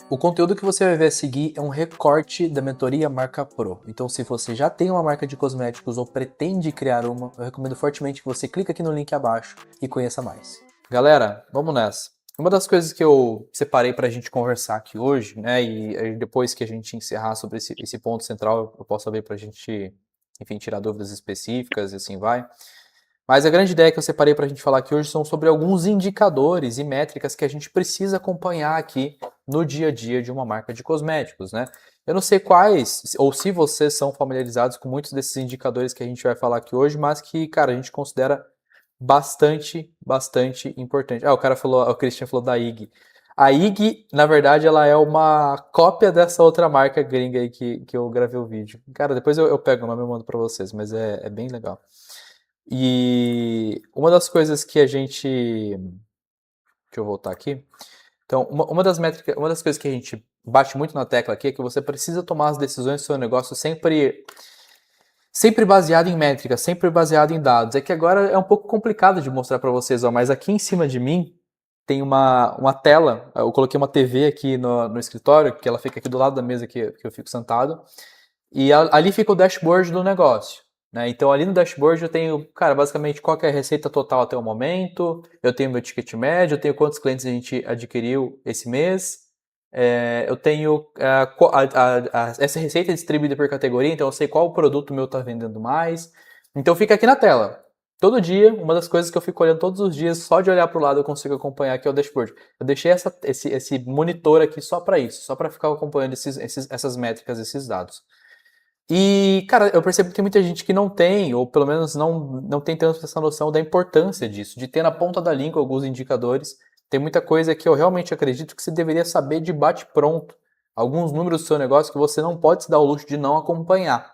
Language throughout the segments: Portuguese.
O conteúdo que você vai ver a seguir é um recorte da mentoria Marca Pro. Então, se você já tem uma marca de cosméticos ou pretende criar uma, eu recomendo fortemente que você clique aqui no link abaixo e conheça mais. Galera, vamos nessa. Uma das coisas que eu separei para a gente conversar aqui hoje, né, e aí depois que a gente encerrar sobre esse ponto central, eu posso abrir para a gente, enfim, tirar dúvidas específicas e assim vai. Mas a grande ideia que eu separei para a gente falar aqui hoje são sobre alguns indicadores e métricas que a gente precisa acompanhar aqui no dia a dia de uma marca de cosméticos, né? Eu não sei quais, ou se vocês são familiarizados com muitos desses indicadores que a gente vai falar aqui hoje, mas que, cara, a gente considera bastante importante. Ah, o cara falou, o Christian falou da IG. A IG, na verdade, ela é uma cópia dessa outra marca gringa aí que eu gravei o vídeo. Cara, depois eu pego o nome e mando pra vocês, mas é bem legal. E uma das coisas que a gente. Deixa eu voltar aqui. Então, uma das métricas, uma das coisas que a gente bate muito na tecla aqui é que você precisa tomar as decisões do seu negócio sempre baseado em métricas, sempre baseado em dados. É que agora é um pouco complicado de mostrar para vocês, ó, mas aqui em cima de mim tem uma tela. Eu coloquei uma TV aqui no escritório, que ela fica aqui do lado da mesa que eu fico sentado. E ali fica o dashboard do negócio. Né? Então, ali no dashboard eu tenho, cara, basicamente qual que é a receita total até o momento, eu tenho meu ticket médio, eu tenho quantos clientes a gente adquiriu esse mês, eu tenho essa receita distribuída por categoria, então eu sei qual produto meu está vendendo mais. Então, fica aqui na tela. Todo dia, uma das coisas que eu fico olhando todos os dias, só de olhar para o lado eu consigo acompanhar aqui é o dashboard. Eu deixei esse monitor aqui só para isso, só para ficar acompanhando essas métricas, esses dados. E, cara, eu percebo que tem muita gente que não tem, ou pelo menos não tem tanto essa noção da importância disso, de ter na ponta da língua alguns indicadores. Tem muita coisa que eu realmente acredito que você deveria saber de bate-pronto. Alguns números do seu negócio que você não pode se dar o luxo de não acompanhar.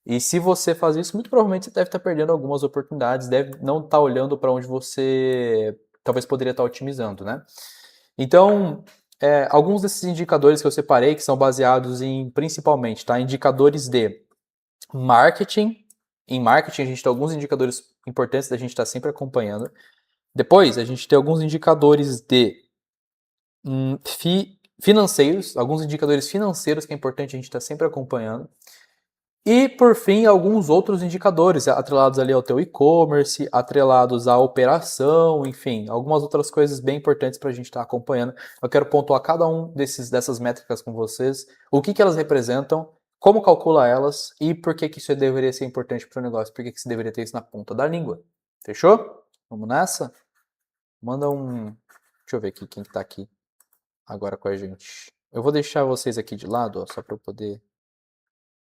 E se você faz isso, muito provavelmente você deve estar perdendo algumas oportunidades, deve não estar olhando para onde você talvez poderia estar otimizando, né? Então, alguns desses indicadores que eu separei, que são baseados em, principalmente, tá, indicadores de marketing. Em marketing, a gente tem alguns indicadores importantes da gente estar sempre acompanhando. Depois, a gente tem alguns indicadores de financeiros, alguns indicadores financeiros que é importante a gente estar sempre acompanhando. E, por fim, alguns outros indicadores atrelados ali ao teu e-commerce, atrelados à operação, enfim, algumas outras coisas bem importantes para a gente estar acompanhando. Eu quero pontuar cada um dessas métricas com vocês, o que elas representam, como calcula elas e por que isso deveria ser importante para o negócio, por que você deveria ter isso na ponta da língua. Fechou? Vamos nessa? Manda um... Deixa eu ver aqui quem está aqui agora com a gente. Eu vou deixar vocês aqui de lado, ó, só para eu poder...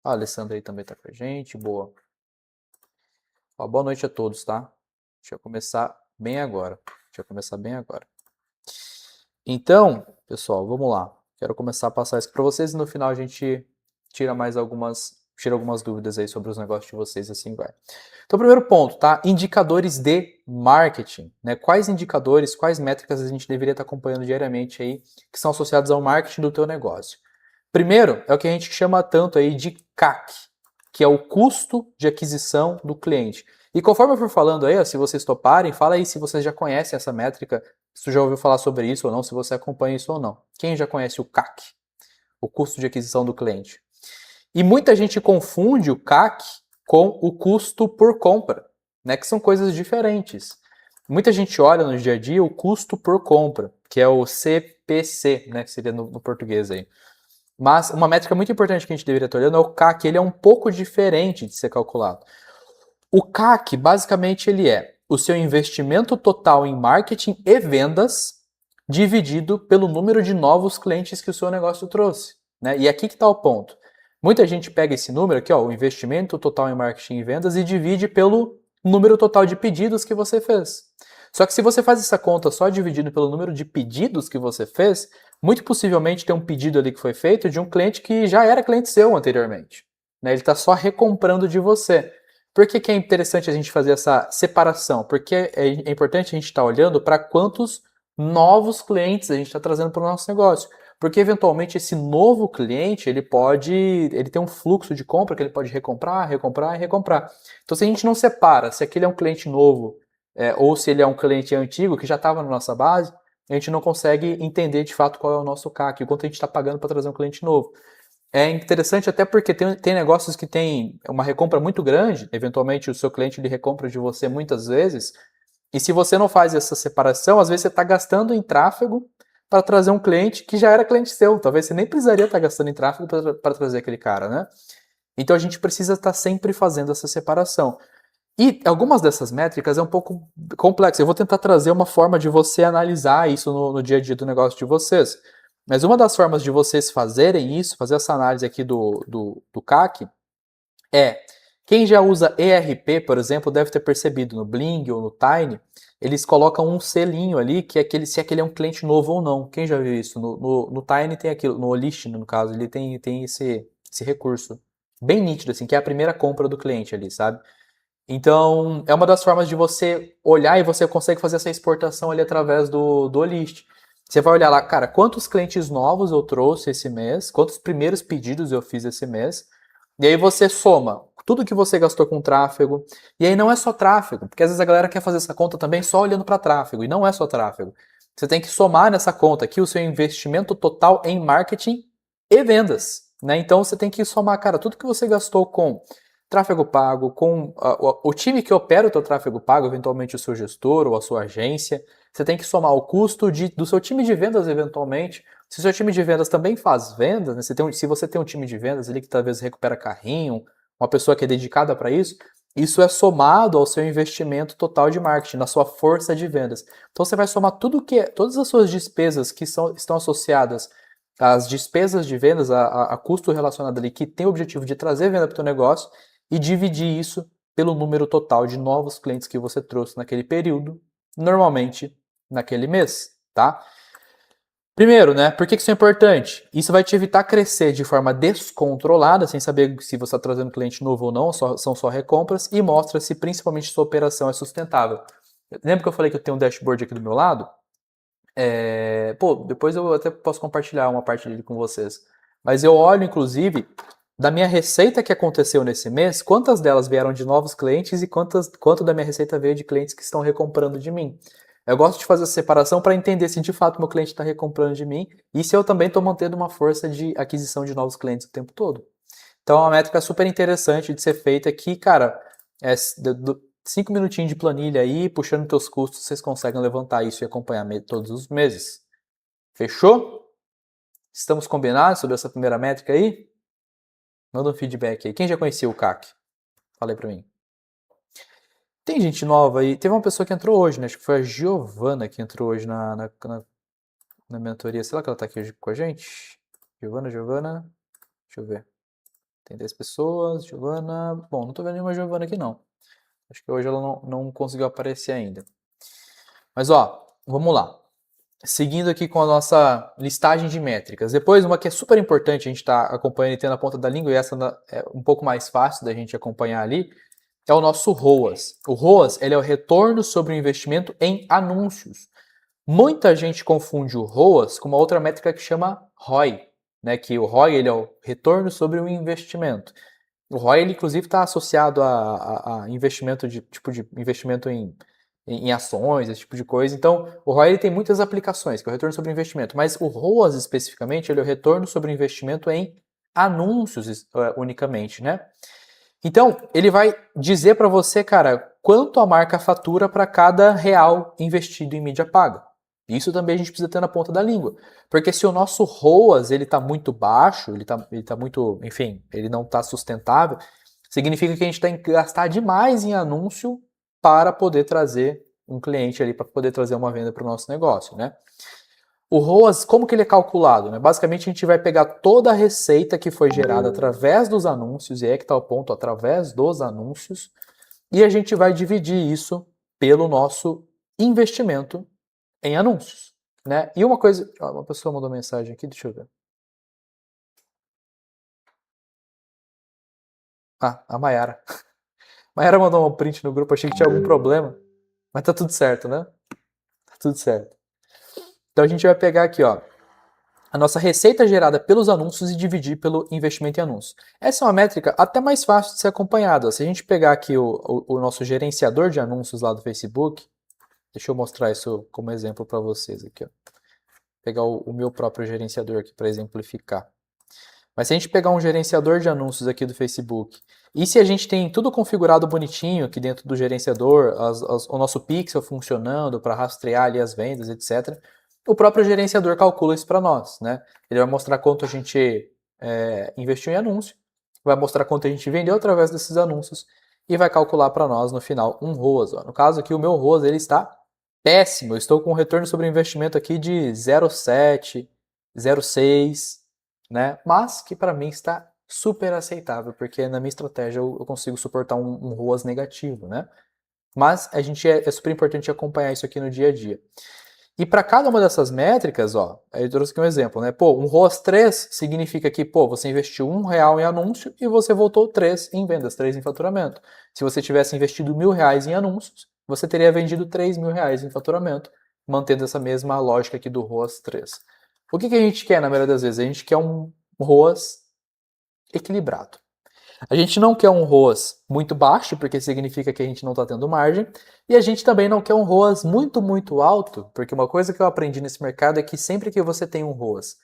Ah, a Alessandra aí também tá com a gente, boa. Ó, boa noite a todos, tá? Deixa eu começar bem agora. Então, pessoal, vamos lá. Quero começar a passar isso para vocês e no final a gente tira algumas dúvidas aí sobre os negócios de vocês e assim vai. Então, primeiro ponto, tá? Indicadores de marketing, né? Quais indicadores, quais métricas a gente deveria estar acompanhando diariamente aí que são associados ao marketing do teu negócio? Primeiro, é o que a gente chama tanto aí de CAC, que é o custo de aquisição do cliente. E conforme eu for falando aí, ó, se vocês toparem, fala aí se vocês já conhecem essa métrica, se você já ouviu falar sobre isso ou não, se você acompanha isso ou não. Quem já conhece o CAC, o custo de aquisição do cliente? E muita gente confunde o CAC com o custo por compra, né, que são coisas diferentes. Muita gente olha no dia a dia o custo por compra, que é o CPC, né, que seria no português aí. Mas uma métrica muito importante que a gente deveria estar olhando é o CAC, ele é um pouco diferente de ser calculado. O CAC, basicamente, ele é o seu investimento total em marketing e vendas dividido pelo número de novos clientes que o seu negócio trouxe. Né? E aqui que está o ponto. Muita gente pega esse número aqui, ó, o investimento total em marketing e vendas, e divide pelo número total de pedidos que você fez. Só que se você faz essa conta só dividido pelo número de pedidos que você fez, muito possivelmente tem um pedido ali que foi feito de um cliente que já era cliente seu anteriormente. Né? Ele está só recomprando de você. Por que é interessante a gente fazer essa separação? Porque é importante a gente estar olhando para quantos novos clientes a gente está trazendo para o nosso negócio. Porque eventualmente esse novo cliente ele tem um fluxo de compra que ele pode recomprar, recomprar e recomprar. Então se a gente não separa se aquele é um cliente novo ou se ele é um cliente antigo que já estava na nossa base, a gente não consegue entender de fato qual é o nosso CAC, o quanto a gente está pagando para trazer um cliente novo. É interessante até porque tem negócios que tem uma recompra muito grande, eventualmente o seu cliente ele recompra de você muitas vezes, e se você não faz essa separação, às vezes você está gastando em tráfego para trazer um cliente que já era cliente seu. Talvez você nem precisaria estar gastando em tráfego para trazer aquele cara, né? Então a gente precisa estar sempre fazendo essa separação. E algumas dessas métricas é um pouco complexo. Eu vou tentar trazer uma forma de você analisar isso no dia a dia do negócio de vocês. Mas uma das formas de vocês fazerem isso, fazer essa análise aqui do CAC, é quem já usa ERP, por exemplo, deve ter percebido no Bling ou no Tiny, eles colocam um selinho ali que é se aquele é um cliente novo ou não. Quem já viu isso? No Tiny tem aquilo, no Olist, no caso, ele tem esse recurso bem nítido, assim, que é a primeira compra do cliente ali, sabe? Então, é uma das formas de você olhar e você consegue fazer essa exportação ali através do Olist. Você vai olhar lá, cara, quantos clientes novos eu trouxe esse mês, quantos primeiros pedidos eu fiz esse mês, e aí você soma tudo que você gastou com tráfego, e aí não é só tráfego, porque às vezes a galera quer fazer essa conta também só olhando para tráfego, e não é só tráfego. Você tem que somar nessa conta aqui o seu investimento total em marketing e vendas, né? Então você tem que somar, cara, tudo que você gastou com tráfego pago, com o time que opera o teu tráfego pago, eventualmente o seu gestor ou a sua agência. Você tem que somar o custo do seu time de vendas, eventualmente. Se o seu time de vendas também faz vendas, né? Se você tem um time de vendas ali que talvez recupera carrinho, uma pessoa que é dedicada para isso é somado ao seu investimento total de marketing, na sua força de vendas. Então você vai somar todas as suas despesas que estão associadas às despesas de vendas, a custo relacionado ali, que tem o objetivo de trazer venda para o teu negócio, e dividir isso pelo número total de novos clientes que você trouxe naquele período, normalmente naquele mês, tá? Primeiro, né, por que isso é importante? Isso vai te evitar crescer de forma descontrolada, sem saber se você está trazendo cliente novo ou não, são só recompras, e mostra se principalmente sua operação é sustentável. Lembra que eu falei que eu tenho um dashboard aqui do meu lado? Depois eu até posso compartilhar uma parte dele com vocês. Mas eu olho, inclusive, da minha receita que aconteceu nesse mês, quantas delas vieram de novos clientes e quanto da minha receita veio de clientes que estão recomprando de mim. Eu gosto de fazer essa separação para entender se de fato meu cliente está recomprando de mim e se eu também estou mantendo uma força de aquisição de novos clientes o tempo todo. Então é uma métrica super interessante de ser feita aqui, cara. 5 minutinhos de planilha aí, puxando teus custos, vocês conseguem levantar isso e acompanhar todos os meses. Fechou? Estamos combinados sobre essa primeira métrica aí? Manda um feedback aí. Quem já conhecia o CAC? Fala aí pra mim. Tem gente nova aí. Teve uma pessoa que entrou hoje, né? Acho que foi a Giovana que entrou hoje na mentoria. Sei lá que ela tá aqui hoje com a gente. Giovana. Deixa eu ver. Tem 10 pessoas. Giovana. Bom, não tô vendo nenhuma Giovana aqui não. Acho que hoje ela não conseguiu aparecer ainda. Mas ó, vamos lá. Seguindo aqui com a nossa listagem de métricas. Depois, uma que é super importante, a gente está acompanhando e tendo na ponta da língua, e essa é um pouco mais fácil da gente acompanhar ali, é o nosso ROAS. O ROAS ele é o retorno sobre o investimento em anúncios. Muita gente confunde o ROAS com uma outra métrica que chama ROI, né? Que o ROI ele é o retorno sobre o investimento. O ROI, ele, inclusive, está associado a investimento de investimento em ações, esse tipo de coisa. Então, o ROI ele tem muitas aplicações, que é o retorno sobre investimento. Mas o ROAS, especificamente, ele é o retorno sobre investimento em anúncios unicamente, né? Então, ele vai dizer para você, cara, quanto a marca fatura para cada real investido em mídia paga. Isso também a gente precisa ter na ponta da língua. Porque se o nosso ROAS ele está muito baixo, ele tá muito, enfim, ele não está sustentável, significa que a gente tem que gastar demais em anúncio para poder trazer um cliente ali, para poder trazer uma venda para o nosso negócio, né? O ROAS, como que ele é calculado? Né? Basicamente, a gente vai pegar toda a receita que foi gerada através dos anúncios, e é que está o ponto, através dos anúncios, e a gente vai dividir isso pelo nosso investimento em anúncios. Né? E uma coisa, uma pessoa mandou mensagem aqui, deixa eu ver. A Mayara. Mayara mandou um print no grupo, achei que tinha algum problema, mas tá tudo certo, né? Tá tudo certo. Então a gente vai pegar aqui, ó, a nossa receita gerada pelos anúncios e dividir pelo investimento em anúncios. Essa é uma métrica até mais fácil de ser acompanhada. Se a gente pegar aqui o nosso gerenciador de anúncios lá do Facebook, Deixa eu mostrar isso como exemplo para vocês aqui, ó. Pegar o meu próprio gerenciador aqui para exemplificar. Mas se a gente pegar um gerenciador de anúncios aqui do Facebook, e se a gente tem tudo configurado bonitinho aqui dentro do gerenciador, o nosso pixel funcionando para rastrear ali as vendas, etc., o próprio gerenciador calcula isso para nós, né? Ele vai mostrar quanto a gente investiu em anúncio, vai mostrar quanto a gente vendeu através desses anúncios e vai calcular para nós no final um ROAS. Ó. No caso aqui, o meu ROAS ele está péssimo. Eu estou com um retorno sobre investimento aqui de 0,7, 0,6, né? Mas que para mim está super aceitável, porque na minha estratégia eu consigo suportar um ROAS negativo, né? Mas a gente é super importante acompanhar isso aqui no dia a dia. E para cada uma dessas métricas, ó, eu trouxe aqui um exemplo, né? Pô, um ROAS 3 significa que, pô, você investiu R$ 1 em anúncio e você voltou 3 em vendas, 3 em faturamento. Se você tivesse investido R$ 1.000 em anúncios, você teria vendido R$ 3.000 em faturamento, mantendo essa mesma lógica aqui do ROAS 3. O que a gente quer, na maioria das vezes? A gente quer um ROAS equilibrado. A gente não quer um ROAS muito baixo, porque significa que a gente não está tendo margem, e a gente também não quer um ROAS muito, muito alto, porque uma coisa que eu aprendi nesse mercado é que sempre que você tem um ROAS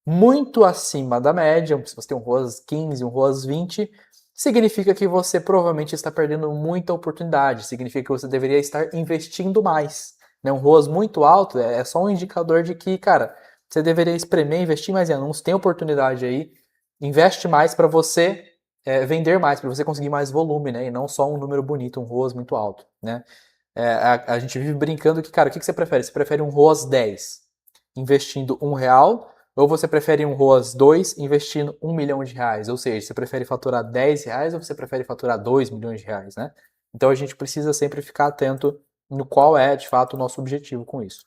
muito acima da média, se você tem um ROAS 15, um ROAS 20, significa que você provavelmente está perdendo muita oportunidade, significa que você deveria estar investindo mais. Um ROAS muito alto é só um indicador de que, cara, você deveria espremer, investir mais em anúncios, tem oportunidade aí, investe mais para você vender mais, para você conseguir mais volume, né? E não só um número bonito, um ROAS muito alto, né? A gente vive brincando que, cara, o que você prefere? Você prefere um ROAS 10 investindo R$ 1, ou você prefere um ROAS 2 investindo R$ 1 milhão? Ou seja, você prefere faturar R$ 10 ou você prefere faturar R$ 2 milhões, né? Então a gente precisa sempre ficar atento no qual é, de fato, o nosso objetivo com isso.